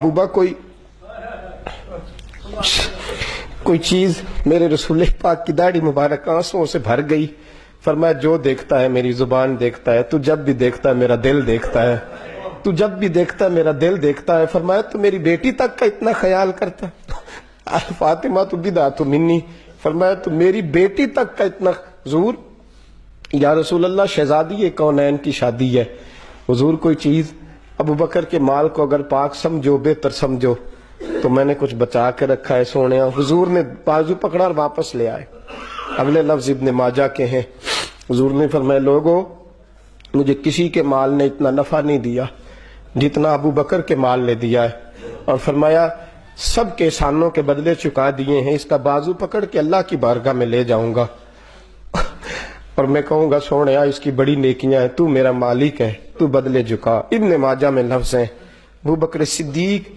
महबूबा कोई चीज मेरे रसूल पाक की दाढ़ी मुबारक आंसुओं से भर गई। फरमाया जो देखता है मेरी जुबान देखता है, तू जब भी देखता है मेरा दिल देखता है, तू जब भी देखता है मेरा दिल देखता है। फरमाया तो मेरी बेटी तक का इतना ख्याल करता है। फातिमा तो बिदा तो मिन्नी, फरमाया तो मेरी बेटी तक का इतना। हुजूर या रसूल अल्लाह शहजादी कौनैन की शादी है, हुजूर कोई चीज अबू बकर के माल को अगर पाक समझो बेहतर समझो तो मैंने कुछ बचा के रखा है सोने। हुजूर ने बाजू पकड़ा और वापस ले आए। अगले लफ्ज इब्ने माजा के हैं, हुजूर ने फरमाया लोगों मुझे किसी के माल ने इतना नफा नहीं दिया जितना अबू बकर के माल ने दिया है, और फरमाया सब के एहसानों के बदले चुका दिए हैं, इसका बाजू पकड़ के अल्लाह की बारगाह में ले जाऊंगा और मैं कहूंगा सोने इसकी बड़ी नेकियां हैं, तू मेरा मालिक है, तू बदले झुका। इब्ने माजा में लफ्ज हैं अबू बकर सिद्दीक